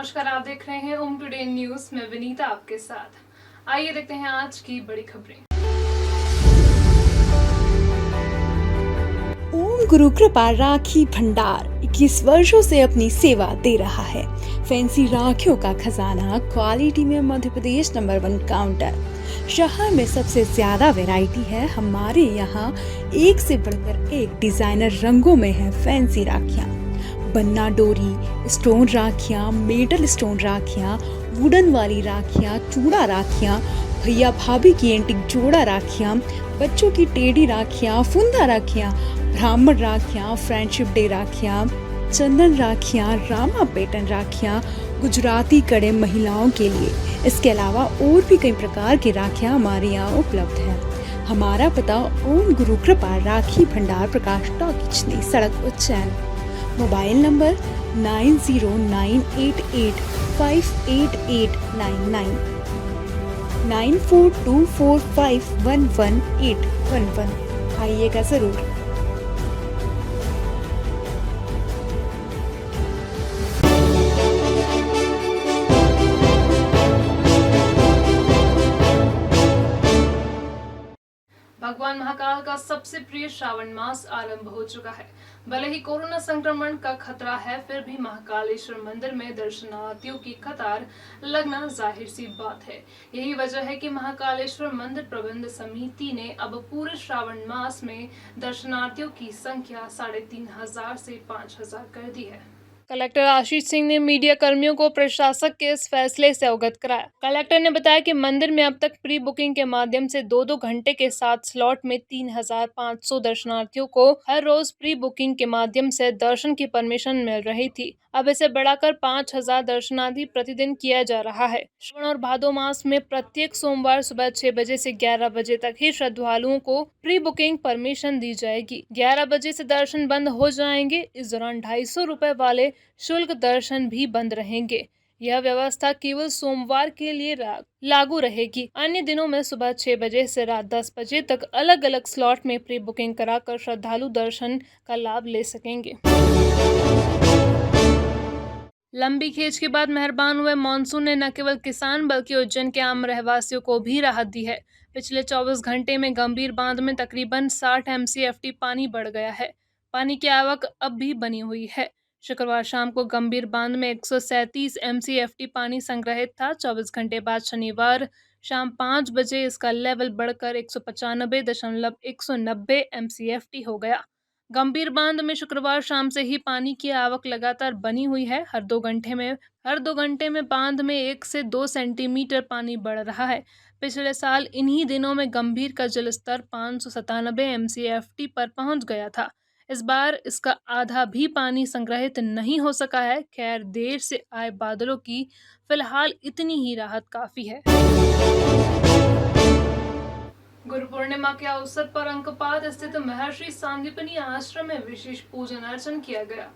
नमस्कार, आप देख रहे हैं ओम टुडे न्यूज में विनीता आपके साथ। आइए देखते हैं आज की बड़ी खबरें। ओम गुरु कृपा राखी भंडार 21 वर्षों से अपनी सेवा दे रहा है। फैंसी राखियों का खजाना, क्वालिटी में मध्य प्रदेश नंबर 1 काउंटर। शहर में सबसे ज्यादा वैरायटी है। हमारे यहाँ एक से बढ़कर एक डिजाइनर रंगों में है फैंसी राखियाँ। बन्ना डोरी, स्टोन राखियाँ, मेटल स्टोन राखियाँ, वुडन वाली राखियाँ, चूड़ा राखियाँ, भैया भाभी की एंटिक जोड़ा राखियाँ, बच्चों की टेढ़ी राखियाँ, फुंदा राखियाँ, ब्राह्मण राखियाँ, फ्रेंडशिप डे राखियाँ, चंदन राखियाँ, रामा पैटर्न राखियाँ, गुजराती कड़े महिलाओं के लिए। इसके अलावा और भी कई प्रकार की राखियाँ हमारे यहाँ उपलब्ध है। हमारा पता ओम गुरु कृपा राखी भंडार, प्रकाश टॉक किचनी, सड़क उज्जैन। Mobile number 9098858899 9424511811। आइएगा जरूर। भगवान महाकाल का सबसे प्रिय श्रावण मास आरंभ हो चुका है। भले ही कोरोना संक्रमण का खतरा है, फिर भी महाकालेश्वर मंदिर में दर्शनार्थियों की कतार लगना जाहिर सी बात है। यही वजह है कि महाकालेश्वर मंदिर प्रबंध समिति ने अब पूरे श्रावण मास में दर्शनार्थियों की संख्या 3500 से 5000 कर दी है। कलेक्टर आशीष सिंह ने मीडिया कर्मियों को प्रशासक के इस फैसले से अवगत कराया। कलेक्टर ने बताया कि मंदिर में अब तक प्री बुकिंग के माध्यम से 2-2 घंटे के साथ स्लॉट में 3500 दर्शनार्थियों को हर रोज प्री बुकिंग के माध्यम से दर्शन की परमिशन मिल रही थी। अब इसे बढ़ाकर 5000 दर्शनार्थी प्रतिदिन किया जा रहा है। श्रावण और भादो मास में प्रत्येक सोमवार सुबह 6 बजे से 11 बजे तक ही श्रद्धालुओं को प्री बुकिंग परमिशन दी जाएगी। 11 बजे से दर्शन बंद हो जाएंगे। इस दौरान 250 रुपए वाले शुल्क दर्शन भी बंद रहेंगे। यह व्यवस्था केवल सोमवार के लिए लागू रहेगी। अन्य दिनों में सुबह 6 बजे से रात 10 बजे तक अलग अलग स्लॉट में प्री बुकिंग कराकर श्रद्धालु दर्शन का लाभ ले सकेंगे। लंबी खेच के बाद मेहरबान हुए मानसून ने न केवल किसान बल्कि उज्जैन के आम रहवासियों को भी राहत दी है। पिछले 24 घंटे में गंभीर बांध में तकरीबन 60 MCFT पानी बढ़ गया है। पानी की आवक अब भी बनी हुई है। शुक्रवार शाम को गंभीर बांध में 137 MCFT पानी संग्रहित था। 24 घंटे बाद शनिवार शाम 5 बजे इसका लेवल बढ़कर 195.190 MCFT हो गया। गंभीर बांध में शुक्रवार शाम से ही पानी की आवक लगातार बनी हुई है। हर दो घंटे में बांध में 1 से 2 सेंटीमीटर पानी बढ़ रहा है। पिछले साल इन्हीं दिनों में गंभीर का जलस्तर 597 MCFT पर पहुंच गया था। इस बार इसका आधा भी पानी संग्रहित नहीं हो सका है। खैर, देर से आए बादलों की फिलहाल इतनी ही राहत काफी है। गुरु पूर्णिमा के अवसर पर अंकपात स्थित महर्षि सांदीपनि आश्रम में विशेष पूजन अर्चन किया गया।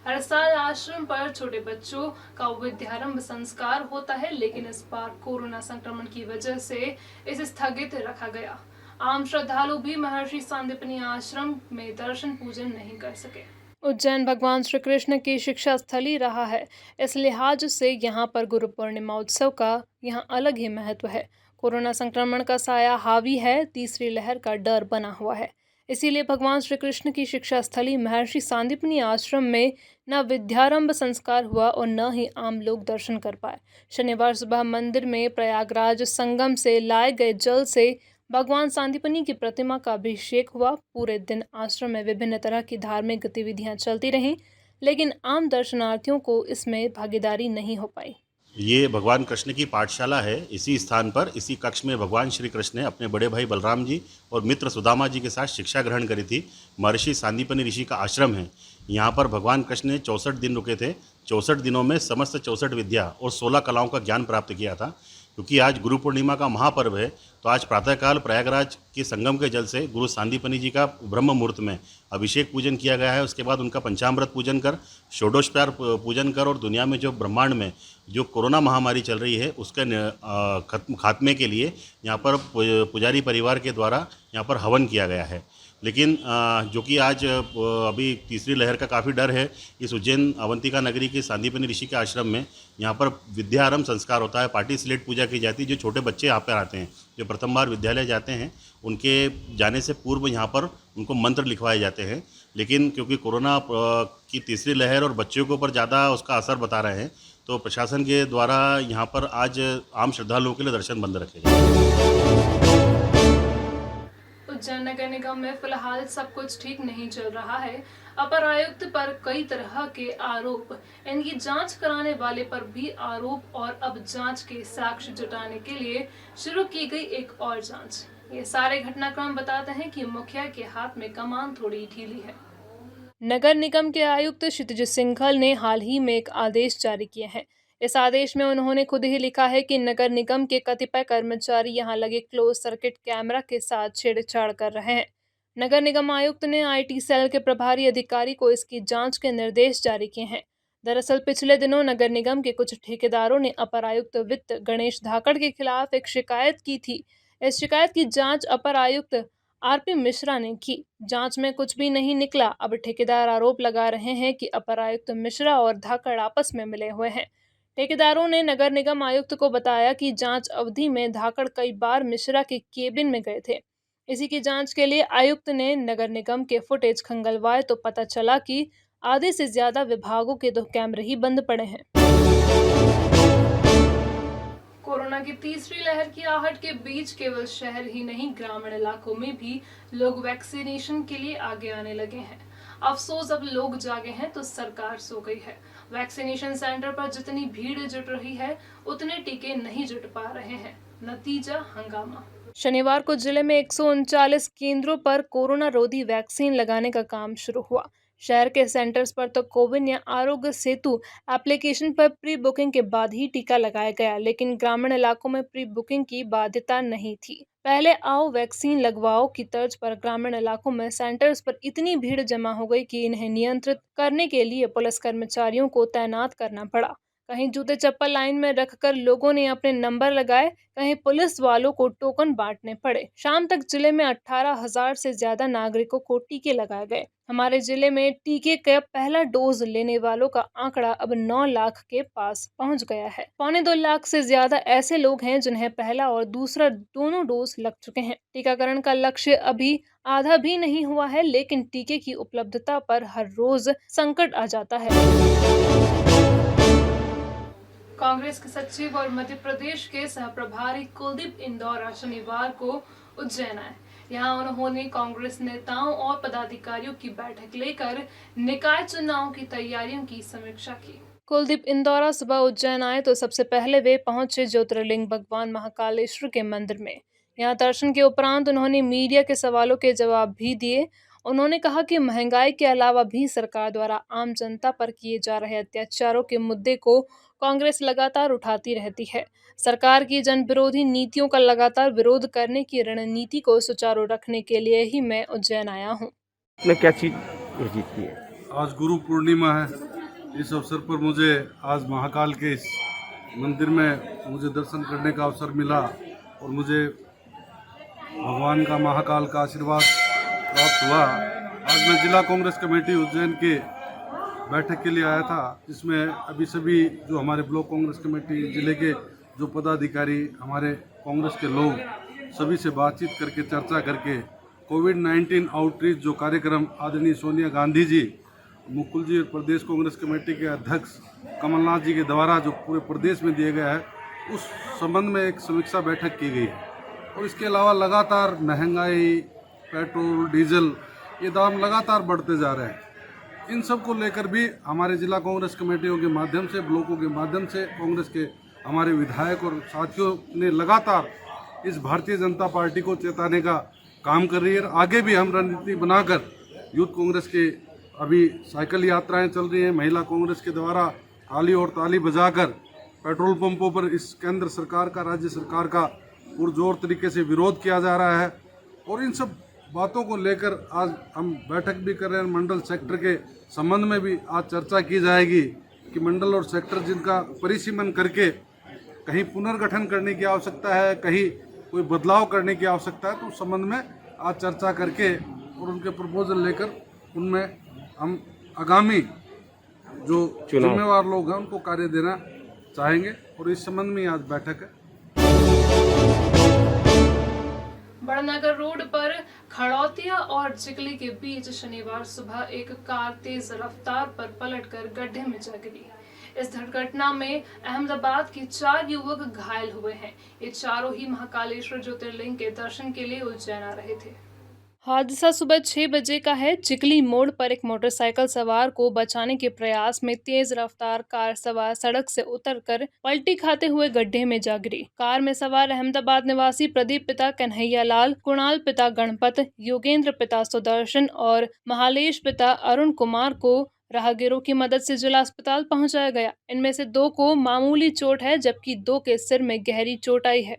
हर साल आश्रम पर छोटे बच्चों का विद्यारंभ संस्कार होता है, लेकिन इस बार कोरोना संक्रमण की वजह से इसे स्थगित रखा गया। आम श्रद्धालु भी महर्षि सांदीपनि आश्रम में दर्शन पूजन नहीं कर सके। उज्जैन भगवान श्री कृष्ण की शिक्षा स्थली रहा है। इस लिहाज से यहाँ पर गुरु पूर्णिमा उत्सव का यहाँ अलग ही महत्व है। कोरोना संक्रमण का साया हावी है। तीसरी लहर का डर बना हुआ है। इसीलिए भगवान श्री कृष्ण की शिक्षा स्थली महर्षि सांदीपनि आश्रम में न विद्यारंभ संस्कार हुआ और न ही आम लोग दर्शन कर पाए। शनिवार सुबह मंदिर में प्रयागराज संगम से लाए गए जल से भगवान सांदीपनि की प्रतिमा का अभिषेक हुआ। पूरे दिन आश्रम में विभिन्न तरह की धार्मिक गतिविधियां चलती रहीं, लेकिन आम दर्शनार्थियों को इसमें भागीदारी नहीं हो पाई। ये भगवान कृष्ण की पाठशाला है। इसी स्थान पर, इसी कक्ष में भगवान श्री कृष्ण ने अपने बड़े भाई बलराम जी और मित्र सुदामा जी के साथ शिक्षा ग्रहण करी थी। महर्षि सांदीपनि ऋषि का आश्रम है। यहाँ पर भगवान कृष्ण ने 64 दिन रुके थे। 64 दिनों में समस्त 64 विद्या और 16 कलाओं का ज्ञान प्राप्त किया था। क्योंकि आज गुरु पूर्णिमा का महापर्व है, तो आज प्रातःकाल प्रयागराज के संगम के जल से गुरु सांदीपनि जी का ब्रह्म मुहूर्त में अभिषेक पूजन किया गया है। उसके बाद उनका पंचामृत पूजन कर, षोडशोपचार पूजन कर और दुनिया में जो ब्रह्मांड में जो कोरोना महामारी चल रही है उसके खात्मे के लिए यहाँ पर पुजारी परिवार के द्वारा यहाँ पर हवन किया गया है। लेकिन जो कि आज अभी तीसरी लहर का काफ़ी डर है। इस उज्जैन अवंतिका नगरी के सांदीपनि ऋषि के आश्रम में यहाँ पर विद्यारंभ संस्कार होता है, पार्टी स्लेट पूजा की जाती है। जो छोटे बच्चे यहाँ पर आते हैं, जो प्रथम बार विद्यालय जाते हैं, उनके जाने से पूर्व यहाँ पर उनको मंत्र लिखवाए जाते हैं। लेकिन क्योंकि कोरोना की तीसरी लहर और बच्चों के ऊपर ज़्यादा उसका असर बता रहे हैं, तो प्रशासन के द्वारा यहाँ पर आज आम श्रद्धालुओं के लिए दर्शन बंद रखे गए। उज्जैन नगर निगम में फिलहाल सब कुछ ठीक नहीं चल रहा है। अपर आयुक्त पर कई तरह के आरोप, इनकी जांच कराने वाले पर भी आरोप और अब जांच के साक्ष्य जुटाने के लिए शुरू की गई एक और जांच। ये सारे घटनाक्रम बताते हैं कि मुखिया के हाथ में कमान थोड़ी ढीली है। नगर निगम के आयुक्त क्षितिज सिंघल ने हाल ही में एक आदेश जारी किए हैं। इस आदेश में उन्होंने खुद ही लिखा है कि नगर निगम के कतिपय कर्मचारी यहां लगे क्लोज सर्किट कैमरा के साथ छेड़छाड़ कर रहे हैं। नगर निगम आयुक्त ने आईटी सेल के प्रभारी अधिकारी को इसकी जांच के निर्देश जारी किए हैं। दरअसल पिछले दिनों नगर निगम के कुछ ठेकेदारों ने अपर आयुक्त वित्त गणेश धाकड़ के खिलाफ एक शिकायत की थी। इस शिकायत की जांच अपर आयुक्त आरपी मिश्रा ने की। जांच में कुछ भी नहीं निकला। अब ठेकेदार आरोप लगा रहे हैं कि अपर आयुक्त मिश्रा और धाकड़ आपस में मिले हुए हैं। ठेकेदारों ने नगर निगम आयुक्त को बताया कि जांच अवधि में धाकड़ कई बार मिश्रा के केबिन में गए थे। इसी की जांच के लिए आयुक्त ने नगर निगम के फुटेज खंगलवाए तो पता चला कि आधे से ज्यादा विभागों के 2 कैमरे ही बंद पड़े हैं। कोरोना की तीसरी लहर की आहट के बीच केवल शहर ही नहीं, ग्रामीण इलाकों में भी लोग वैक्सीनेशन के लिए आगे आने लगे हैं। अफसोस अब लोग जागे हैं तो सरकार सो गई है। वैक्सीनेशन सेंटर पर जितनी भीड़ जुट रही है, उतने टीके नहीं जुट पा रहे हैं। नतीजा हंगामा। शनिवार को जिले में 139 केंद्रों पर कोरोना रोधी वैक्सीन लगाने का काम शुरू हुआ। शहर के सेंटर्स पर तो कोविन या आरोग्य सेतु एप्लीकेशन पर प्री बुकिंग के बाद ही टीका लगाया गया, लेकिन ग्रामीण इलाकों में प्री बुकिंग की बाध्यता नहीं थी। पहले आओ वैक्सीन लगवाओ की तर्ज पर ग्रामीण इलाकों में सेंटर्स पर इतनी भीड़ जमा हो गई कि इन्हें नियंत्रित करने के लिए पुलिस कर्मचारियों को तैनात करना पड़ा। कहीं जूते चप्पल लाइन में रखकर लोगों ने अपने नंबर लगाए, कहीं पुलिस वालों को टोकन बांटने पड़े। शाम तक जिले में 18,000 से ज्यादा नागरिकों को टीके लगाए गए। हमारे जिले में टीके का पहला डोज लेने वालों का आंकड़ा अब 9 लाख के पास पहुंच गया है। 1.25 लाख से ज्यादा ऐसे लोग हैं जिन्हें पहला और दूसरा दोनों डोज लग चुके हैं। टीकाकरण का लक्ष्य अभी आधा भी नहीं हुआ है, लेकिन टीके की उपलब्धता पर हर रोज संकट आ जाता है। कांग्रेस के सचिव और मध्य प्रदेश के सह प्रभारी कुलदीप इंदौरा शनिवार को उज्जैन आए। यहाँ उन्होंने कांग्रेस नेताओं और पदाधिकारियों की बैठक लेकर निकाय चुनाव की तैयारियों की समीक्षा की। कुलदीप इंदौरा सुबह उज्जैन आए तो सबसे पहले वे पहुंचे ज्योतिर्लिंग भगवान महाकालेश्वर के मंदिर में। यहाँ दर्शन के उपरांत उन्होंने मीडिया के सवालों के जवाब भी दिए। उन्होंने कहा कि महंगाई के अलावा भी सरकार द्वारा आम जनता पर किए जा रहे अत्याचारों के मुद्दे को कांग्रेस लगातार उठाती रहती है। सरकार की जन विरोधी नीतियों का लगातार विरोध करने की रणनीति को सुचारू रखने के लिए ही मैं उज्जैन आया हूँ। क्या चीज ये जीतती है? आज गुरु पूर्णिमा है। इस अवसर पर मुझे आज महाकाल के इस मंदिर में मुझे दर्शन करने का अवसर मिला और मुझे भगवान का महाकाल का आशीर्वाद प्राप्त हुआ। आज मैं जिला कांग्रेस कमेटी उज्जैन के बैठक के लिए आया था, जिसमें अभी सभी जो हमारे ब्लॉक कांग्रेस कमेटी जिले के जो पदाधिकारी, हमारे कांग्रेस के लोग, सभी से बातचीत करके चर्चा करके कोविड-19 आउटरीच जो कार्यक्रम आदरणीय सोनिया गांधी जी, मुकुल जी और प्रदेश कांग्रेस कमेटी के अध्यक्ष कमलनाथ जी के द्वारा जो पूरे प्रदेश में दिया गया है, उस संबंध में एक समीक्षा बैठक की गई है। और इसके अलावा लगातार महंगाई, पेट्रोल, डीजल, ये दाम लगातार बढ़ते जा रहे हैं। इन सब को लेकर भी हमारे जिला कांग्रेस कमेटियों के माध्यम से, ब्लॉकों के माध्यम से कांग्रेस के हमारे विधायक और साथियों ने लगातार इस भारतीय जनता पार्टी को चेताने का काम कर रही है। आगे भी हम रणनीति बनाकर यूथ कांग्रेस के अभी साइकिल यात्राएं चल रही हैं। महिला कांग्रेस के द्वारा ताली और ताली बजाकर पेट्रोल पंपों पर इस केंद्र सरकार का, राज्य सरकार का पुरजोर तरीके से विरोध किया जा रहा है। और इन सब बातों को लेकर आज हम बैठक भी कर रहे हैं। मंडल सेक्टर के संबंध में भी आज चर्चा की जाएगी कि मंडल और सेक्टर जिनका परिसीमन करके कहीं पुनर्गठन करने की आवश्यकता है, कहीं कोई बदलाव करने की आवश्यकता है, तो उस संबंध में आज चर्चा करके और उनके प्रपोजल लेकर उनमें हम आगामी जो चुनाव। जिम्मेवार लोग हैं उनको कार्य देना चाहेंगे और इस संबंध में आज बैठक है। बड़नगर रोड पर खड़ौतिया और चिकली के बीच शनिवार सुबह एक कार तेज रफ्तार पर पलटकर गड्ढे में जा गिरी। इस दुर्घटना में अहमदाबाद के 4 युवक घायल हुए हैं। ये चारों ही महाकालेश्वर ज्योतिर्लिंग के दर्शन के लिए उज्जैन आ रहे थे। हादसा सुबह 6 बजे का है। चिकली मोड़ पर एक मोटरसाइकिल सवार को बचाने के प्रयास में तेज रफ्तार कार सवार सड़क से उतरकर पलटी खाते हुए गड्ढे में जा गिरी। कार में सवार अहमदाबाद निवासी प्रदीप पिता कन्हैया लाल, कुणाल पिता गणपत, योगेंद्र पिता सुदर्शन और महालेश पिता अरुण कुमार को राहगीरों की मदद से जिला अस्पताल पहुंचाया गया। इनमें से 2 को मामूली चोट है जबकि 2 के सिर में गहरी चोट आई है।